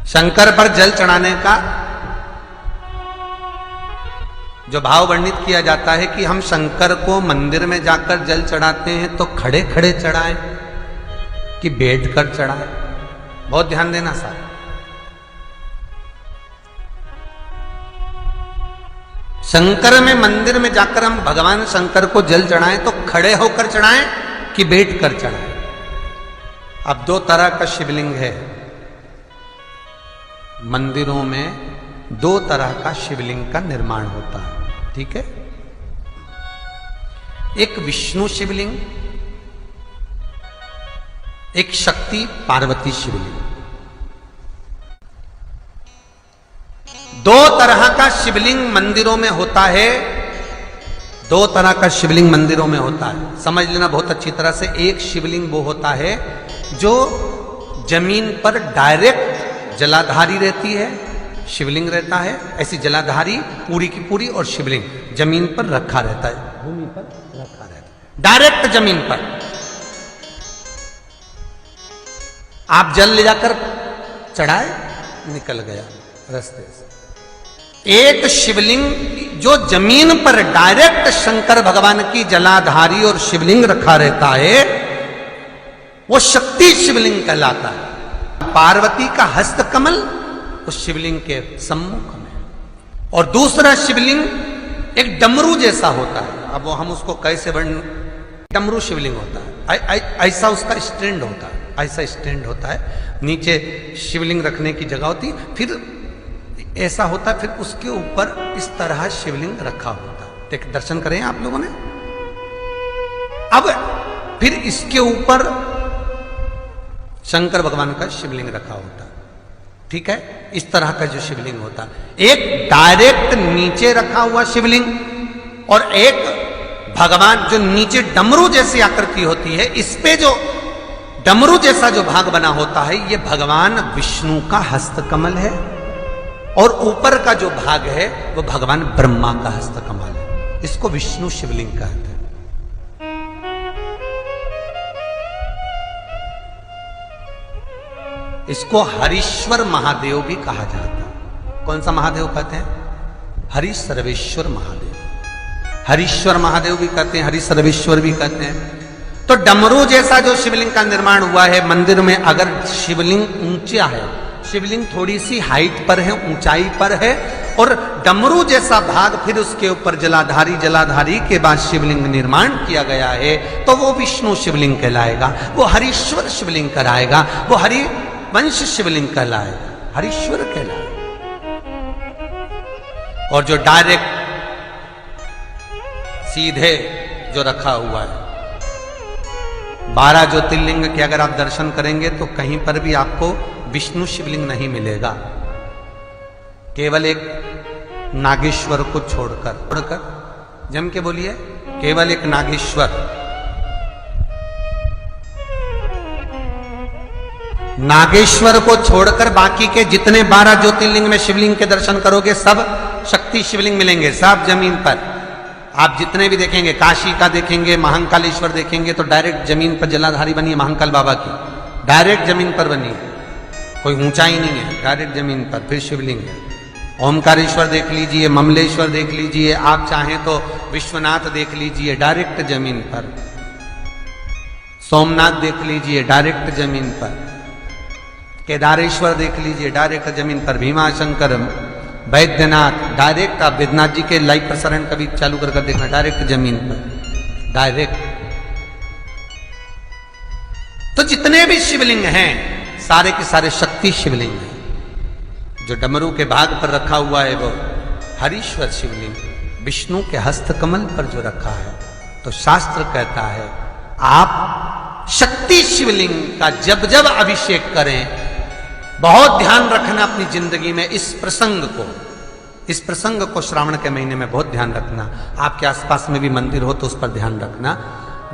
शंकर पर जल चढ़ाने का जो भाव वर्णित किया जाता है कि हम शंकर को मंदिर में जाकर जल चढ़ाते हैं तो खड़े खड़े चढ़ाएं कि बैठकर चढ़ाएं। बहुत ध्यान देना साहब। शंकर में मंदिर में जाकर हम भगवान शंकर को जल चढ़ाएं तो खड़े होकर चढ़ाएं कि बैठकर चढ़ाएं। अब दो तरह का शिवलिंग है मंदिरों में, दो तरह का शिवलिंग का निर्माण होता है, ठीक है। एक विष्णु शिवलिंग, एक शक्ति पार्वती शिवलिंग। दो तरह का शिवलिंग मंदिरों में होता है, दो तरह का शिवलिंग मंदिरों में होता है, समझ लेना बहुत अच्छी तरह से। एक शिवलिंग वो होता है जो जमीन पर डायरेक्ट जलाधारी रहती है, शिवलिंग रहता है, ऐसी जलाधारी पूरी की पूरी, और शिवलिंग जमीन पर रखा रहता है, भूमि पर रखा रहता है, डायरेक्ट जमीन पर। आप जल ले जाकर चढ़ाए, निकल गया रास्ते से। एक शिवलिंग जो जमीन पर डायरेक्ट शंकर भगवान की जलाधारी और शिवलिंग रखा रहता है, वो शक्ति शिवलिंग कहलाता है। पार्वती का हस्त कमल उस शिवलिंग के सम्मुख में, और दूसरा शिवलिंग एक डमरू जैसा होता है। अब वो हम उसको कैसे वर्णन, डमरू शिवलिंग होता है, ऐसा उसका स्टैंड होता है, ऐसा स्टैंड होता है, नीचे शिवलिंग रखने की जगह होती, फिर ऐसा होता है, फिर उसके ऊपर इस तरह शिवलिंग रखा होता है। देख, दर्शन करें आप लोगों ने। अब फिर इसके ऊपर शंकर भगवान का शिवलिंग रखा होता है, ठीक है। इस तरह का जो शिवलिंग होता है, एक डायरेक्ट नीचे रखा हुआ शिवलिंग, और एक भगवान जो नीचे डमरू जैसी आकृति होती है, इस पे जो डमरू जैसा जो भाग बना होता है, ये भगवान विष्णु का हस्तकमल है, और ऊपर का जो भाग है वो भगवान ब्रह्मा का हस्तकमल है। इसको विष्णु शिवलिंग कहते हैं। इसको हरीश्वर महादेव भी कहा जाता है। कौन सा महादेव कहते हैं? हरि सर्वेश्वर महादेव। हरीश्वर महादेव भी कहते हैं, हरि सर्वेश्वर भी कहते हैं। तो डमरू जैसा जो शिवलिंग का निर्माण हुआ है मंदिर में, अगर शिवलिंग ऊंचा है, शिवलिंग थोड़ी सी हाइट पर है, ऊंचाई पर है, और डमरू जैसा भाग फिर उसके ऊपर जलाधारी के बाद शिवलिंग निर्माण किया गया है, तो वो विष्णु शिवलिंग कहलाएगा, वो हरीश्वर शिवलिंग कहलाएगा, वो हरि वंश शिवलिंग कहलाएगा, हरीश्वर कहलाएगा। और जो डायरेक्ट सीधे जो रखा हुआ है, 12 ज्योतिर्लिंग के अगर आप दर्शन करेंगे तो कहीं पर भी आपको विष्णु शिवलिंग नहीं मिलेगा, केवल एक नागेश्वर को छोड़कर जम के बोलिए, केवल एक नागेश्वर, नागेश्वर को छोड़कर बाकी के जितने 12 ज्योतिर्लिंग में शिवलिंग के दर्शन करोगे सब शक्ति शिवलिंग मिलेंगे, सब जमीन पर। आप जितने भी देखेंगे, काशी का देखेंगे, महाकालेश्वर देखेंगे, तो डायरेक्ट जमीन पर जलाधारी बनी है महाकाल बाबा की, डायरेक्ट जमीन पर बनी है, कोई ऊंचाई नहीं है, डायरेक्ट जमीन पर फिर शिवलिंग है। ओमकारेश्वर देख लीजिए, ममलेश्वर देख लीजिए, आप चाहें तो विश्वनाथ देख लीजिए, डायरेक्ट जमीन पर। सोमनाथ देख लीजिए, डायरेक्ट जमीन पर। केदारेश्वर देख लीजिए, डायरेक्ट जमीन पर। भीमाशंकर, वैद्यनाथ, डायरेक्ट। आप वैद्यनाथ जी के लाइव प्रसारण कभी चालू कर देखना, डायरेक्ट जमीन पर, डायरेक्ट। तो जितने भी शिवलिंग हैं सारे के सारे शक्ति शिवलिंग हैं। जो डमरू के भाग पर रखा हुआ है वो हरीश्वर शिवलिंग, विष्णु के हस्तकमल पर जो रखा है, तो शास्त्र कहता है आप शक्ति शिवलिंग का जब जब अभिषेक करें, बहुत ध्यान रखना अपनी जिंदगी में इस प्रसंग को श्रावण के महीने में बहुत ध्यान रखना। आपके आसपास में भी मंदिर हो तो उस पर ध्यान रखना।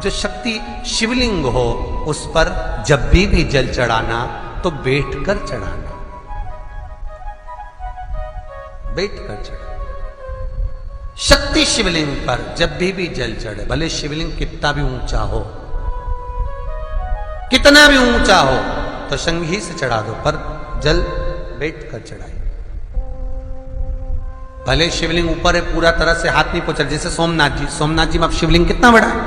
जो शक्ति शिवलिंग हो उस पर जब भी जल चढ़ाना तो बैठकर चढ़ाना, बैठकर चढ़ाना। शक्ति शिवलिंग पर जब भी जल चढ़े, भले शिवलिंग कितना भी ऊंचा हो, कितना भी ऊंचा हो, तो संघी से चढ़ा दो, पर जल बैठ कर चढ़ाइए। भले शिवलिंग ऊपर है, पूरा तरह से हाथ नहीं पहुंचा, जैसे सोमनाथ जी में अब शिवलिंग कितना बड़ा है,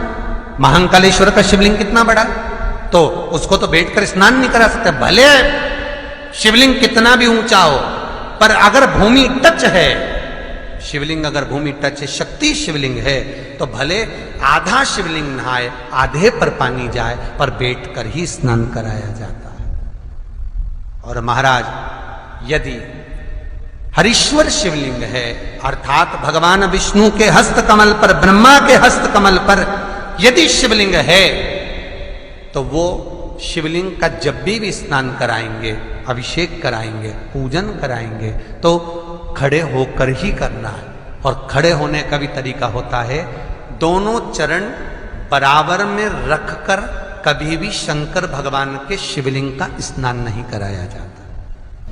महाकालेश्वर का शिवलिंग कितना बड़ा है, तो उसको तो बैठकर स्नान नहीं करा सकते। भले शिवलिंग कितना भी ऊंचा हो, पर अगर भूमि टच है, शिवलिंग अगर भूमि टच है, शक्ति शिवलिंग है, तो भले आधा शिवलिंग नहाए, आधे पर पानी जाए, पर बैठकर ही स्नान कराया जाता है। और महाराज यदि हरीश्वर शिवलिंग है, अर्थात भगवान विष्णु के हस्त कमल पर, ब्रह्मा के हस्त कमल पर यदि शिवलिंग है, तो वो शिवलिंग का जब भी स्नान कराएंगे, अभिषेक कराएंगे, पूजन कराएंगे, तो खड़े होकर ही करना है। और खड़े होने का भी तरीका होता है, दोनों चरण बराबर में रखकर कभी भी शंकर भगवान के शिवलिंग का स्नान नहीं कराया जाता।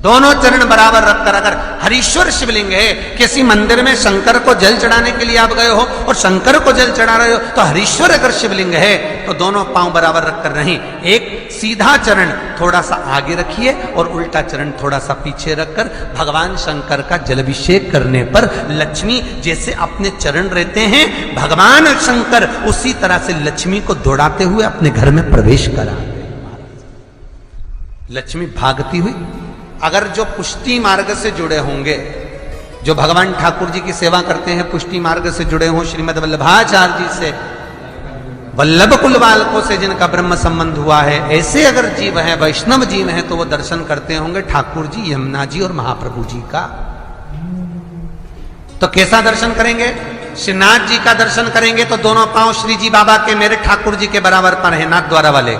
दोनों चरण बराबर रखकर, अगर हरीश्वर शिवलिंग है, किसी मंदिर में शंकर को जल चढ़ाने के लिए आप गए हो और शंकर को जल चढ़ा रहे हो, तो हरीश्वर अगर शिवलिंग है तो दोनों पांव बराबर रखकर नहीं, एक सीधा चरण थोड़ा सा आगे रखिए और उल्टा चरण थोड़ा सा पीछे रखकर भगवान शंकर का जलाभिषेक करने पर लक्ष्मी जैसे अपने चरण रहते हैं, भगवान शंकर उसी तरह से लक्ष्मी को दौड़ाते हुए अपने घर में प्रवेश कराते। लक्ष्मी भागती हुई, अगर जो पुष्टि मार्ग से जुड़े होंगे, जो भगवान ठाकुर जी की सेवा करते हैं, पुष्टि मार्ग से जुड़े हों, श्रीमद वल्लभाचार्य जी से, वल्लभ कुल बालकों से जिनका ब्रह्म संबंध हुआ है, ऐसे अगर जीव हैं, वैष्णव जीव हैं, तो वो दर्शन करते होंगे ठाकुर जी, यमुना जी और महाप्रभु जी का। तो कैसा दर्शन करेंगे? श्रीनाथ जी का दर्शन करेंगे तो दोनों पांव श्री जी बाबा के, मेरे ठाकुर जी के बराबर पर है, नाथ द्वारा वाले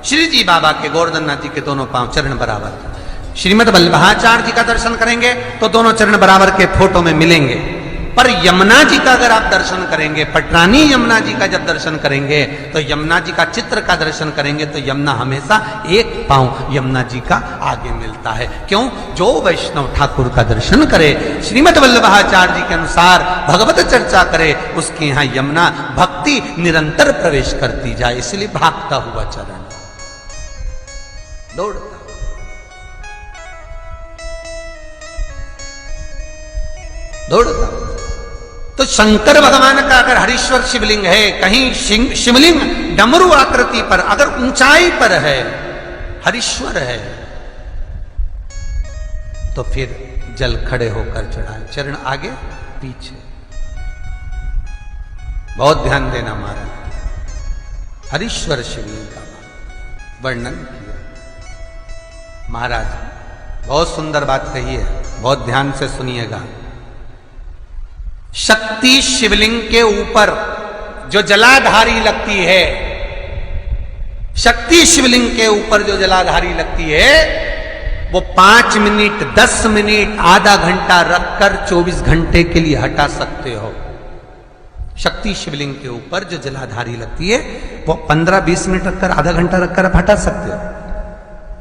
श्री जी बाबा के, गोवर्धन नाथ जी के दोनों पांव चरण बराबर। श्रीमद वल्लभाचार्य जी का दर्शन करेंगे तो दोनों चरण बराबर के फोटो में मिलेंगे। पर यमुना जी का अगर आप दर्शन करेंगे, पटरानी यमुना जी का जब दर्शन करेंगे, तो यमुना जी का चित्र का दर्शन करेंगे, तो यमुना हमेशा एक पांव यमुना जी का आगे मिलता है। क्यों? जो वैष्णव ठाकुर का दर्शन करे, श्रीमद वल्लभाचार्य जी के अनुसार भगवत चर्चा करे, उसके यहां यमुना भक्ति निरंतर प्रवेश करती जाए। इसलिए भागता हुआ चरण, दौड़ता, दौड़ता। तो शंकर भगवान का अगर हरीश्वर शिवलिंग है, कहीं शिवलिंग डमरू आकृति पर, अगर ऊंचाई पर है, हरीश्वर है, तो फिर जल खड़े होकर चढ़ाए, चरण आगे पीछे। बहुत ध्यान देना महाराज, हरीश्वर शिवलिंग का वर्णन किया महाराज। बहुत सुंदर बात कही है, बहुत ध्यान से सुनिएगा। शक्ति शिवलिंग के ऊपर जो जलाधारी लगती है, शक्ति शिवलिंग के ऊपर जो जलाधारी लगती है, वो 5 मिनट, 10 मिनट, आधा घंटा रखकर 24 घंटे के लिए हटा सकते हो। शक्ति शिवलिंग के ऊपर जो जलाधारी लगती है, वो 15-20 मिनट रखकर, आधा घंटा रखकर आप हटा सकते हो।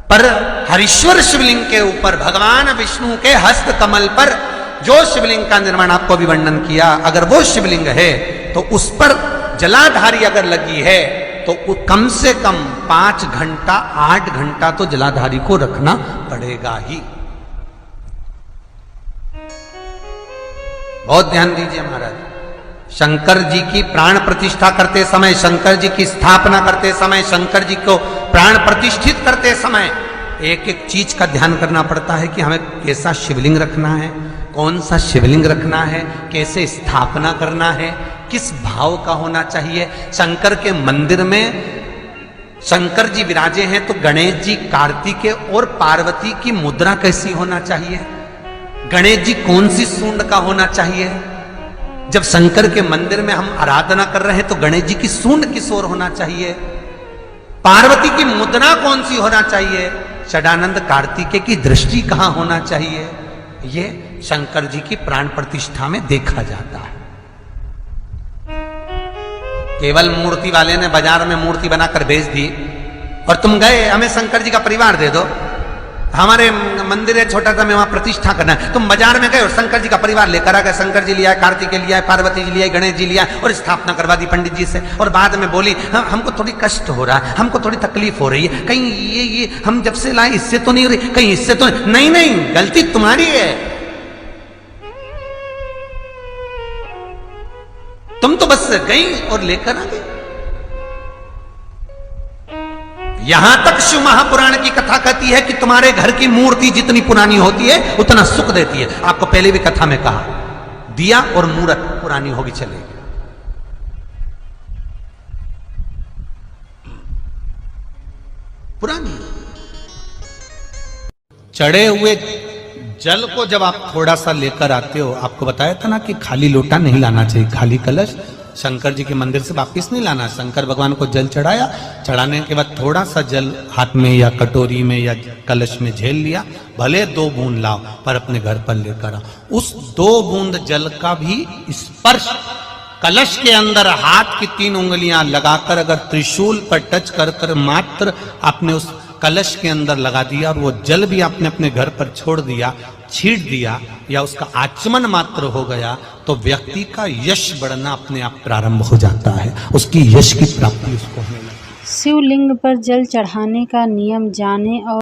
पर हरीश्वर शिवलिंग के ऊपर भगवान विष्णु के हस्त कमल पर जो शिवलिंग का निर्माण आपको भी वर्णन किया, अगर वो शिवलिंग है तो उस पर जलाधारी अगर लगी है, तो कम से कम 5 घंटा, 8 घंटा तो जलाधारी को रखना पड़ेगा ही। बहुत ध्यान दीजिए महाराज। शंकर जी की प्राण प्रतिष्ठा करते समय, शंकर जी की स्थापना करते समय, शंकर जी को प्राण प्रतिष्ठित करते समय एक एक चीज का ध्यान करना पड़ता है कि हमें कैसा शिवलिंग रखना है, कौन सा शिवलिंग रखना है, कैसे स्थापना करना है, किस भाव का होना चाहिए। शंकर के मंदिर में शंकर जी विराजे हैं, तो गणेश जी, कार्तिकेय और पार्वती की मुद्रा कैसी होना चाहिए, गणेश जी कौन सी सूंड का होना चाहिए। जब शंकर के मंदिर में हम आराधना कर रहे हैं तो गणेश जी की सूंड किस ओर होना चाहिए, पार्वती की मुद्रा कौन सी होना चाहिए, षडानंद कार्तिकेय की दृष्टि कहां होना चाहिए, ये शंकर जी की प्राण प्रतिष्ठा में देखा जाता है। केवल मूर्ति वाले ने बाजार में मूर्ति बनाकर बेच दी और तुम गए हमें शंकर जी का परिवार दे दो, हमारे मंदिर है छोटा सा, मैं वहां प्रतिष्ठा करना है। तुम बाजार में गए और शंकर जी का परिवार लेकर आ गए, शंकर जी लिया, कार्तिकेय लिया, पार्वती जी लिया, गणेश जी लिया और स्थापना करवा दी पंडित जी से। और बाद में बोली हमको थोड़ी कष्ट हो रहा है, हमको थोड़ी तकलीफ हो रही है, कहीं ये हम जब से लाए इससे तो नहीं हो रही, कहीं इससे तो नहीं। नहीं, गलती तुम्हारी है। तुम तो बस गई और लेकर आ गई। यहां तक शिव महापुराण की कथा कहती है कि तुम्हारे घर की मूर्ति जितनी पुरानी होती है उतना सुख देती है। आपको पहले भी कथा में कहा, दिया और मूर्त पुरानी होगी चलेगी। पुरानी चढ़े हुए जल को जब आप थोड़ा सा लेकर आते हो, आपको बताया था ना कि खाली लोटा नहीं लाना चाहिए, खाली कलश शंकर जी के मंदिर से वापस नहीं लाना। शंकर भगवान को जल चढ़ाया, चढ़ाने के बाद थोड़ा सा जल हाथ में या कटोरी में या कलश में झेल लिया, भले 2 बूंद लाओ पर अपने घर पर लेकर आओ। उस 2 बूंद जल का भी स्पर्श कलश के अंदर हाथ की 3 उंगलियां लगाकर अगर त्रिशूल पर टच कर कर मात्र आपने उस कलश के अंदर लगा दिया और वो जल भी आपने अपने घर पर छोड़ दिया, छीट दिया या उसका आचमन मात्र हो गया, तो व्यक्ति का यश बढ़ना अपने आप प्रारंभ हो जाता है, उसकी यश की प्राप्ति उसको होने लगती है। शिवलिंग पर जल चढ़ाने का नियम जाने और